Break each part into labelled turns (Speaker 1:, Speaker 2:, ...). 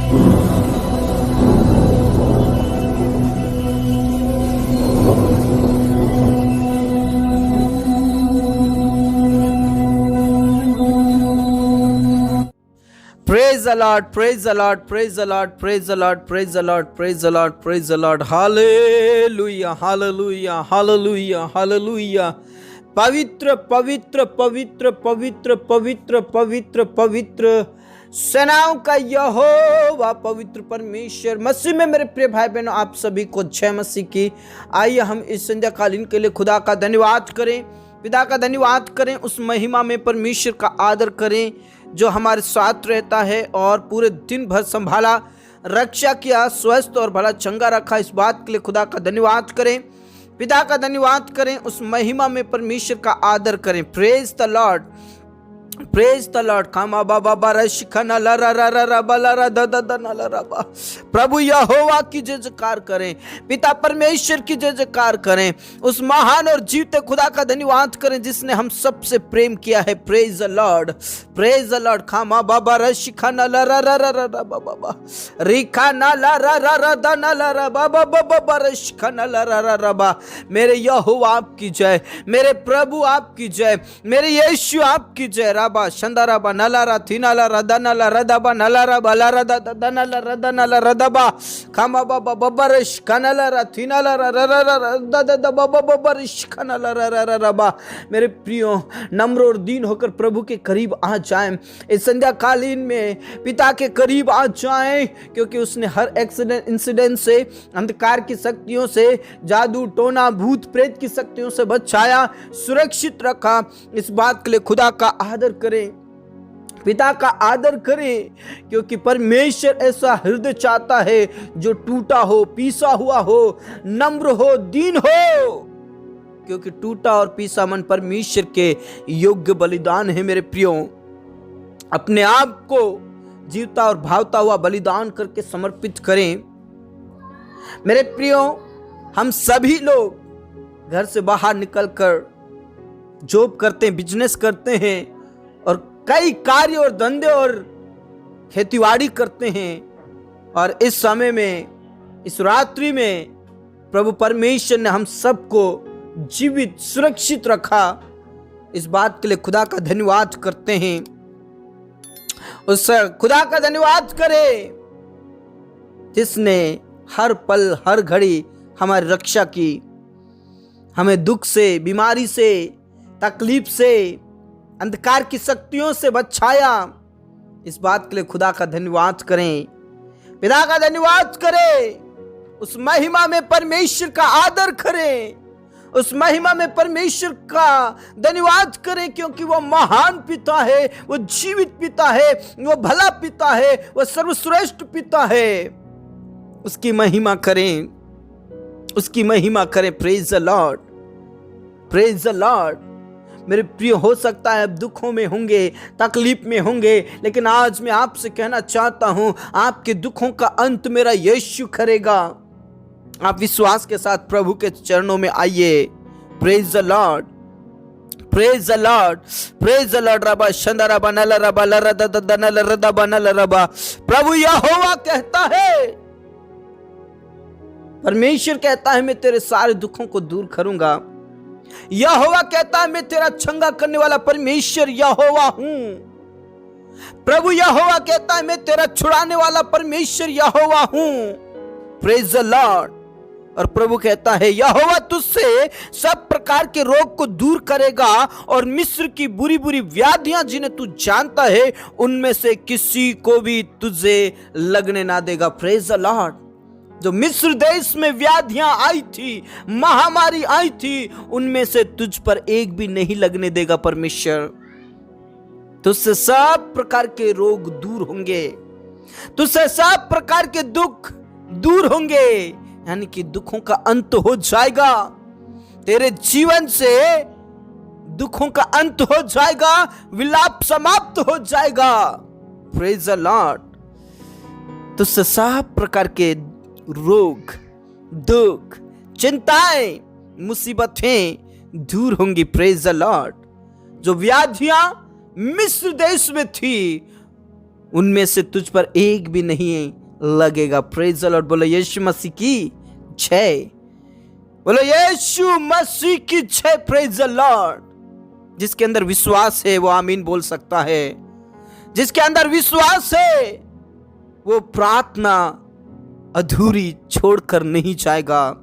Speaker 1: Praise the Lord, praise the Lord, praise the Lord, praise the Lord, praise the Lord, praise the Lord, praise the Lord. Hallelujah, hallelujah, hallelujah, hallelujah. पवित्र पवित्र पवित्र पवित्र पवित्र पवित्र पवित्र सेनाओं का यहोवा पवित्र परमेश्वर मसीह में मेरे प्रिय भाई बहनों, आप सभी को जय मसीह की। आइए हम इस संध्या कालीन के लिए खुदा का धन्यवाद करें, पिता का धन्यवाद करें, उस महिमा में परमेश्वर का आदर करें जो हमारे साथ रहता है और पूरे दिन भर संभाला, रक्षा किया, स्वस्थ और भला चंगा रखा। इस बात के लिए खुदा का धन्यवाद करें, पिता का धन्यवाद करें, उस महिमा में परमेश्वर का आदर करें। Praise the Lord, praise the Lord. कामा बाबा बारशिखना ला रा रा रा रा बला रा द द द न ला रा बा। प्रभु यहोवा की जय जयकार करें, पिता परमेश्वर की जय जयकार करें, उस महान और जीवते खुदा का धन्यवाद करें जिसने हम सबसे प्रेम किया है। Praise the Lord, praise the Lord. कामा बाबा रशिखना ला रा रा रा रा रा बाबा रिखाना ला रा रा रा द न ला रा बाबा बाबा रशिखना ला रा रा रा बा। मेरे यहोवा आपकी जय, मेरे प्रभु आपकी जय, मेरे यीशु आपकी जय। राबा शंदाराबा नलारा थीनाला रदनाला रदबा नलारा बलारा ददनाला रदनाला रदबा खामा बाबा बबरिश कनलारा थीनाला रदद बाबा बबरिश कनला रबा। मेरे प्रियो, नम्र और दीन होकर प्रभु के करीब आ जाएं, इस संध्या कालीन में पिता के करीब आ जाएं, क्योंकि उसने हर एक्सीडेंट इंसिडेंट से, अंधकार की शक्तियों से, जादू टोना भूत प्रेत की शक्तियों से बचाया, सुरक्षित रखा। इस बात के लिए खुदा का आदर करें, पिता का आदर करें, क्योंकि परमेश्वर ऐसा हृदय चाहता है जो टूटा हो, पीसा हुआ हो, नम्र हो, दीन हो, क्योंकि टूटा और पीसा मन परमेश्वर के योग्य बलिदान है। मेरे प्रियो, अपने आप को जीवता और भावता हुआ बलिदान करके समर्पित करें। मेरे प्रियो, हम सभी लोग घर से बाहर निकलकर जॉब करते हैं, बिजनेस करते हैं और कई कार्य और धंधे और खेतीबाड़ी करते हैं, और इस समय में, इस रात्रि में प्रभु परमेश्वर ने हम सबको जीवित सुरक्षित रखा। इस बात के लिए खुदा का धन्यवाद करते हैं। उस खुदा का धन्यवाद करें जिसने हर पल हर घड़ी हमारी रक्षा की, हमें दुख से, बीमारी से, तकलीफ से, अंधकार की शक्तियों से बचाया। इस बात के लिए खुदा का धन्यवाद करें, पिता का धन्यवाद करें, उस महिमा में परमेश्वर का आदर करें, उस महिमा में परमेश्वर का धन्यवाद करें, क्योंकि वो महान पिता है, वो जीवित पिता है, वो भला पिता है, वो सर्वश्रेष्ठ पिता है। उसकी महिमा करें, उसकी महिमा करें। Praise the Lord, praise the Lord. मेरे प्रिय, हो सकता है अब दुखों में होंगे, तकलीफ में होंगे, लेकिन आज मैं आपसे कहना चाहता हूं, आपके दुखों का अंत मेरा यीशु करेगा। आप विश्वास के साथ प्रभु के चरणों में आइए। Praise the Lord, praise the Lord, praise the Lord. रबा शंदरा बनल रबा लरद दनल रदा बनल रबा। प्रभु यहोवा कहता है, परमेश्वर कहता है, मैं तेरे सारे दुखों को दूर करूंगा। यहोवा कहता है, मैं तेरा चंगा करने वाला परमेश्वर यहोवा हूं। प्रभु यहोवा कहता है, मैं तेरा छुड़ाने वाला परमेश्वर यहोवा हूं। Praise the Lord. और प्रभु कहता है, यहोवा तुझसे सब प्रकार के रोग को दूर करेगा और मिस्र की बुरी बुरी व्याधियां जिन्हें तू जानता है, उनमें से किसी को भी तुझे लगने ना देगा। Praise the Lord. जो मिस्र देश में व्याधियां आई थी, महामारी आई थी, उनमें से तुझ पर एक भी नहीं लगने देगा परमेश्वर। तुझसे सब प्रकार के रोग दूर होंगे, तुझसे सब प्रकार के दुख दूर होंगे, यानी कि दुखों का अंत हो जाएगा। तेरे जीवन से दुखों का अंत हो जाएगा, विलाप समाप्त हो जाएगा। Praise the Lord. तुझसे सब प्रकार के रोग, दुख, चिंताएं, मुसीबतें दूर होंगी। Praise the Lord. जो व्याधियां मिस्र देश में थी, उनमें से तुझ पर एक भी नहीं लगेगा। Praise the Lord. बोलो यीशु मसीह की जय। बोलो यीशु मसीह की जय। Praise the Lord. जिसके अंदर विश्वास है वो आमीन बोल सकता है। जिसके अंदर विश्वास है वो प्रार्थना अधूरी छोड़कर नहीं जाएगा।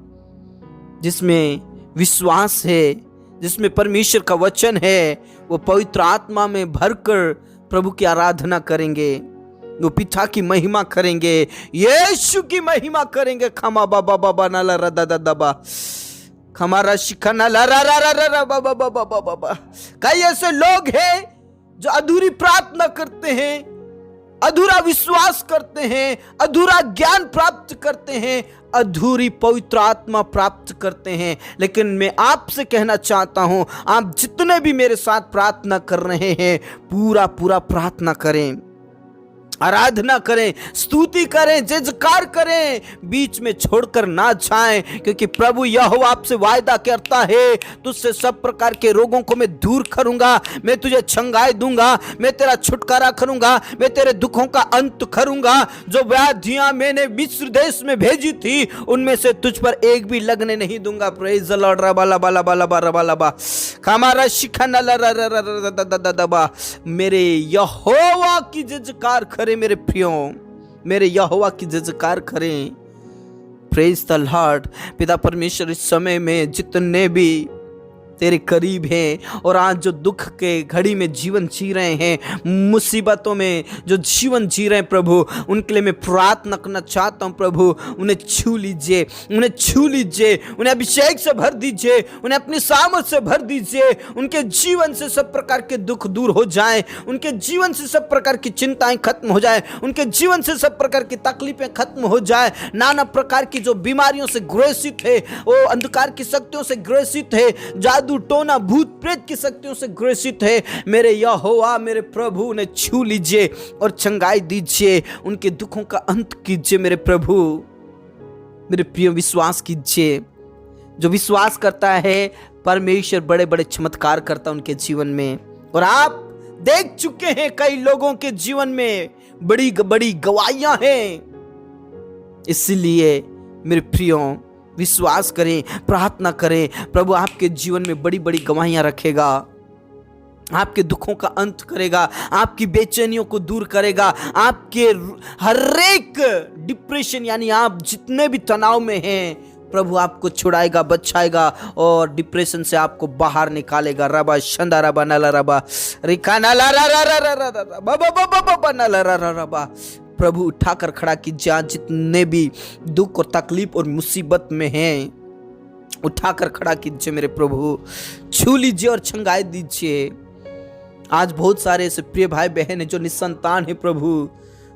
Speaker 1: जिसमें विश्वास है, जिसमें परमेश्वर का वचन है, वो पवित्र आत्मा में भरकर प्रभु की आराधना करेंगे। वो पिता की महिमा करेंगे, यीशु की महिमा करेंगे। खमा बाबा बाबा नाला रदा दबा खमारा शिखना ला रा रा रा रा बाबा बाबा बाबा। कई ऐसे लोग हैं जो अधूरी प्रार्थना करते हैं, अधूरा विश्वास करते हैं, अधूरा ज्ञान प्राप्त करते हैं, अधूरी पवित्र आत्मा प्राप्त करते हैं। लेकिन मैं आपसे कहना चाहता हूं, आप जितने भी मेरे साथ प्रार्थना कर रहे हैं, पूरा पूरा प्रार्थना करें, आराधना करें, स्तुति करें, जय जयकार करें, बीच में छोड़कर ना जाएं। क्योंकि प्रभु यहोवा आपसे वायदा करता है, तुझसे सब प्रकार के रोगों को मैं दूर करूंगा, मैं तुझे चंगाई दूंगा, मैं तेरा छुटकारा करूंगा, मैं तेरे दुखों का अंत करूंगा। जो व्याधियां मैंने मिस्र देश में भेजी थी, उनमें से तुझ पर एक भी लगने नहीं दूंगा। Praise the Lord. रबाला बाला बाला बाला बाला बा खामारा शिखना ला। मेरे यहोवा की जय जयकार करें मेरे प्रियो, मेरे यहोवा की जय जयकार करें। Praise the Lord. पिता परमेश्वर, इस समय में जितने भी तेरे करीब हैं और आज जो दुख के घड़ी में जीवन जी रहे हैं, मुसीबतों में जो जीवन जी रहे हैं प्रभु, उनके लिए मैं प्रार्थना करना चाहता हूँ। प्रभु उन्हें छू लीजिए, उन्हें छू लीजिए, उन्हें अभिषेक से भर दीजिए, उन्हें अपनी सामर्थ से भर दीजिए। उनके जीवन से सब प्रकार के दुख दूर हो जाएं, उनके जीवन से सब प्रकार की चिंताएं खत्म हो जाएं, उनके जीवन से सब प्रकार की तकलीफें खत्म हो जाएं। नाना प्रकार की जो बीमारियों से ग्रसित है, वो अंधकार की शक्तियों से ग्रसित है, जादू टोना भूत प्रेत की शक्तियों से ग्रसित है, मेरे यहोवा मेरे प्रभु उन्हें छू लीजिए और चंगाई दीजिए, उनके दुखों का अंत कीजिए। मेरे प्रभु, मेरे प्रिय, विश्वास कीजिए। जो विश्वास करता है, परमेश्वर बड़े बड़े चमत्कार करता उनके जीवन में। और आप देख चुके हैं कई लोगों के जीवन में बड़ी बड़ी गवाहियां हैं। इसलिए मेरे प्रियो, विश्वास करें, प्रार्थना करें, प्रभु आपके जीवन में बड़ी बड़ी गवाहियां रखेगा, आपके दुखों का अंत करेगा, आपकी बेचैनियों को दूर करेगा, आपके हर एक डिप्रेशन यानी आप जितने भी तनाव में हैं, प्रभु आपको छुड़ाएगा, बचाएगा और डिप्रेशन से आपको बाहर निकालेगा। रबा शंदा रबा नला रबा रिका नला रा रा रा रा रा बाबा बाबा बाबा नला रा रा रबा। प्रभु उठाकर खड़ा कीजिए। आज जितने भी दुख और तकलीफ और मुसीबत में हैं, उठाकर खड़ा कीजिए मेरे प्रभु, छू लीजिए और चंगाई दीजिए। आज बहुत सारे ऐसे प्रिय भाई बहन हैं जो निसंतान है प्रभु,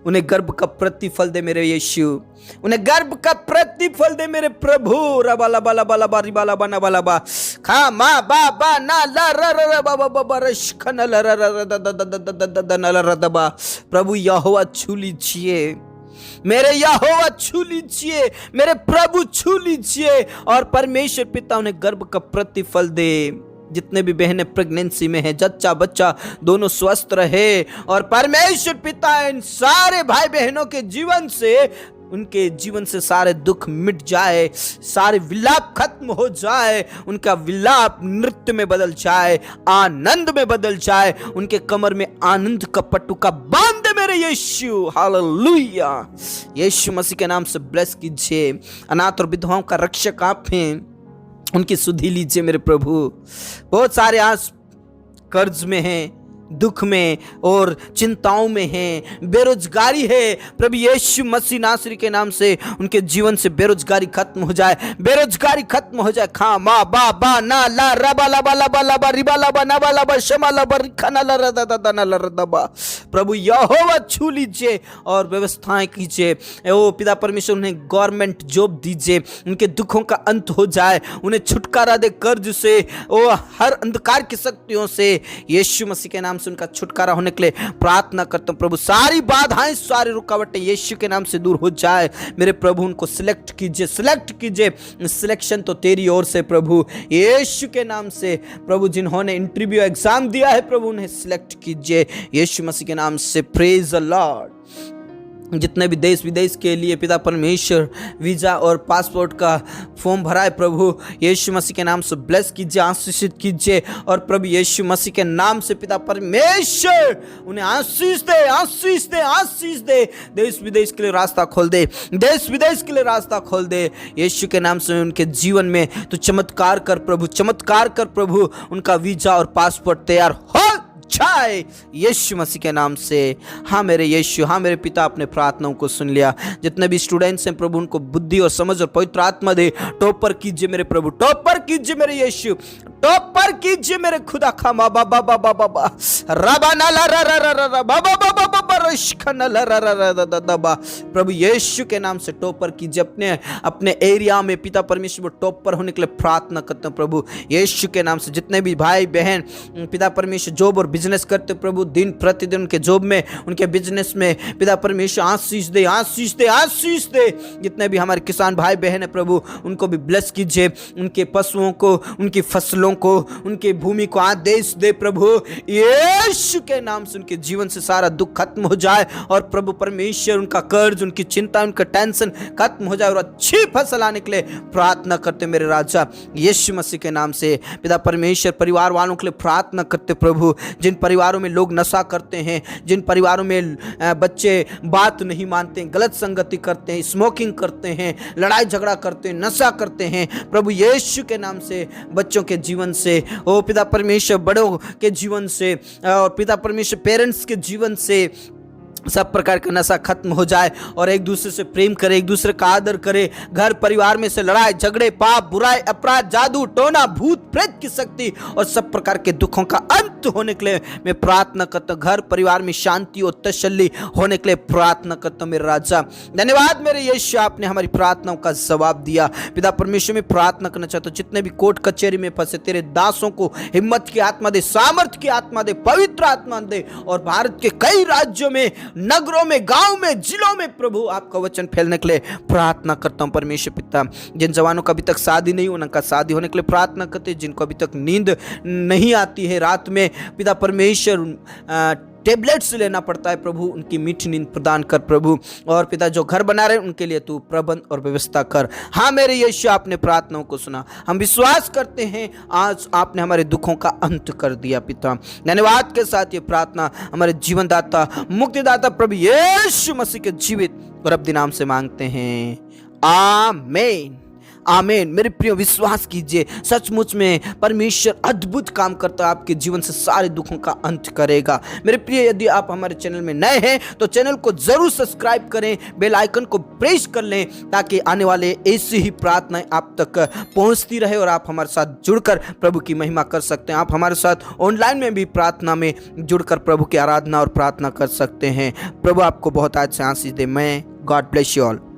Speaker 1: उन्हें गर्भ का प्रतिफल दे मेरे यीशु, उन्हें गर्भ का प्रतिफल दे मेरे प्रभु। रबाला बाला बाला बारी बाला बना बाला बा खा मा बा बा ना ला रा रा रा बा बा बा रश खना ला रा रा रा the the the the the the ना ला रा द बा। प्रभु यहोवा छू लीजिए, मेरे यहोवा छू लीजिए, मेरे प्रभु छू लीजिए और परमेश्वर पिता उन्हें गर्भ का प्रतिफल दे। जितने भी बहनें प्रेगनेंसी में हैं, जच्चा बच्चा दोनों स्वस्थ रहे और परमेश्वर पिता इन सारे भाई बहनों के जीवन से, उनके जीवन से सारे दुख मिट जाए, सारे विलाप खत्म हो जाए, उनका विलाप नृत्य में बदल जाए, आनंद में बदल जाए, उनके कमर में आनंद का पटुका बांध दे मेरे यीशु। हालेलुया। यीशु मसीह के नाम से ब्लेस कीजिए। अनाथ और विधवाओं का रक्षक आप हैं, उनकी सुधि लीजिए मेरे प्रभु। बहुत सारे आज कर्ज में हैं, दुख में और चिंताओं में हैं, बेरोजगारी है। प्रभु यीशु मसीह नासरी के नाम से उनके जीवन से बेरोजगारी खत्म हो जाए, बेरोजगारी खत्म हो जाए। खा मा बा बा ना ला रबा ला बा ला बा ला बा रिबा ला बा ना बा ला बा शमा ला बा रिखा ना ला रा दा दा दा ना ला रा दा बा। प्रभु यहोवा छू लीजिए और व्यवस्थाएं कीजिए। ओ पिता परमेश्वर, उन्हें गवर्नमेंट जॉब दीजिए, उनके दुखों का अंत हो जाए, उन्हें छुटकारा दे कर्ज से, ओ हर अंधकार की शक्तियों से। यीशु मसीह के नाम से उनका छुटकारा होने के लिए प्रार्थना करता हूं प्रभु। सारी बाधाएं, सारी रुकावटें यीशु के नाम से दूर हो जाए मेरे प्रभु। उनको सिलेक्ट कीजिए, सिलेक्ट कीजिए। सिलेक्शन तो तेरी ओर से प्रभु, यीशु के नाम से प्रभु। जिन्होंने इंटरव्यू एग्जाम दिया है प्रभु, उन्हें सिलेक्ट कीजिए यीशु मसीह के नाम से। Praise the Lord. जितने भी देश विदेश के लिए पिता परमेश्वर वीज़ा और पासपोर्ट का फॉर्म भरा है प्रभु यीशु मसीह के नाम से ब्लेस कीजिए, आशीषित कीजिए। और प्रभु यीशु मसीह के नाम से पिता परमेश्वर उन्हें आशीष दे, आशीष दे, आशीष दे। देश विदेश के लिए रास्ता खोल दे, देश विदेश के लिए रास्ता खोल दे यीशु के नाम से। उनके जीवन में तो चमत्कार कर प्रभु, चमत्कार कर प्रभु। उनका वीज़ा और पासपोर्ट तैयार हो जाए यीशु मसीह के नाम से। हाँ मेरे यीशु, हाँ मेरे पिता, अपने प्रार्थनाओं को सुन लिया। जितने भी स्टूडेंट्स हैं प्रभु उनको बुद्धि और समझ और पवित्र आत्मा दे। टॉपर कीजिए मेरे प्रभु, टॉपर कीजिए मेरे यीशु, टॉपर कीजिए मेरे खुदा। खामा बाबा बाबा बाबा रबा नाला रा रा रा रा बाबा बाबा बाबा रशखन ला रा रा रा दबा। प्रभु यीशु के नाम से टॉपर कीजिए अपने अपने एरिया में पिता परमेश्वर। टॉपर होने के लिए प्रार्थना करते हैं प्रभु यीशु के नाम से। जितने भी भाई बहन पिता परमेश्वर जॉब और बिजनेस करते प्रभु, दिन प्रतिदिन उनके जॉब में, उनके बिजनेस में पिता परमेश्वर आशीष दे, आशीष दे, आशीष दे। जितने भी हमारे किसान भाई बहन है प्रभु उनको भी ब्लेस कीजिए। उनके पशुओं को, उनकी फसलों को, उनकी भूमि को आदेश दे प्रभु यीशु के नाम से। उनके जीवन से सारा दुख खत्म हो जाए और प्रभु परमेश्वर उनका कर्ज, उनकी चिंता, उनका टेंशन खत्म हो जाए और अच्छी फसल आने के लिए प्रार्थना करते मेरे राजा यीशु मसीह के नाम से। पिता परमेश्वर परिवार वालों के लिए प्रार्थना करते प्रभु। जिन परिवारों में लोग नशा करते हैं, जिन परिवारों में बच्चे बात नहीं मानते, गलत संगति करते हैं, स्मोकिंग करते हैं, लड़ाई झगड़ा करते हैं, नशा करते हैं प्रभु यीशु के नाम से, बच्चों के जीवन से, ओ पिता परमेश्वर बड़ों के जीवन से और पिता परमेश्वर पेरेंट्स के जीवन से सब प्रकार का नशा खत्म हो जाए और एक दूसरे से प्रेम करे, एक दूसरे का आदर करे। घर परिवार में से लड़ाई झगड़े, पाप, बुराई, अपराध, जादू टोना, भूत प्रेत की शक्ति और सब प्रकार के दुखों का अंत होने के लिए मैं प्रार्थना करता हूँ। घर परिवार में शांति और तसल्ली होने के लिए प्रार्थना करता हूँ मेरे राजा। धन्यवाद मेरे यीशु, आपने हमारी प्रार्थनाओं का जवाब दिया। पिता परमेश्वर में प्रार्थना करना चाहता हूँ जितने भी कोर्ट कचहरी में फंसे तेरे दासों को हिम्मत की आत्मा दे, सामर्थ की आत्मा दे, पवित्र आत्मा दे। और भारत के कई राज्यों में, नगरों में, गांव में, जिलों में प्रभु आपका वचन फैलने के लिए प्रार्थना करता हूं परमेश्वर पिता। जिन जवानों का अभी तक शादी नहीं हुआ उनका शादी होने के लिए प्रार्थना करते, जिनको अभी तक नींद नहीं आती है रात में पिता परमेश्वर टेबलेट्स लेना पड़ता है प्रभु, उनकी मीठी नींद प्रदान कर प्रभु। और पिता जो घर बना रहे उनके लिए तू प्रबंध और व्यवस्था कर। हाँ मेरे यीशु, आपने प्रार्थनाओं को सुना। हम विश्वास करते हैं आज आपने हमारे दुखों का अंत कर दिया पिता। धन्यवाद के साथ ये प्रार्थना हमारे जीवनदाता, मुक्तिदाता प्रभु यीशु मसीह के जीवित और रब्बी नाम से मांगते हैं, आमीन, आमीन। मेरे प्रिय विश्वास कीजिए सचमुच में परमेश्वर अद्भुत काम करता है, आपके जीवन से सारे दुखों का अंत करेगा। मेरे प्रिय यदि आप हमारे चैनल में नए हैं तो चैनल को जरूर सब्सक्राइब करें, बेल आइकन को प्रेस कर लें ताकि आने वाले ऐसी ही प्रार्थनाएं आप तक पहुंचती रहे और आप हमारे साथ जुड़कर प्रभु की महिमा कर सकते हैं। आप हमारे साथ ऑनलाइन में भी प्रार्थना में जुड़कर प्रभु की आराधना और प्रार्थना कर सकते हैं। प्रभु आपको बहुत आज से आशीष दे। मैं गॉड ब्लेस यू ऑल।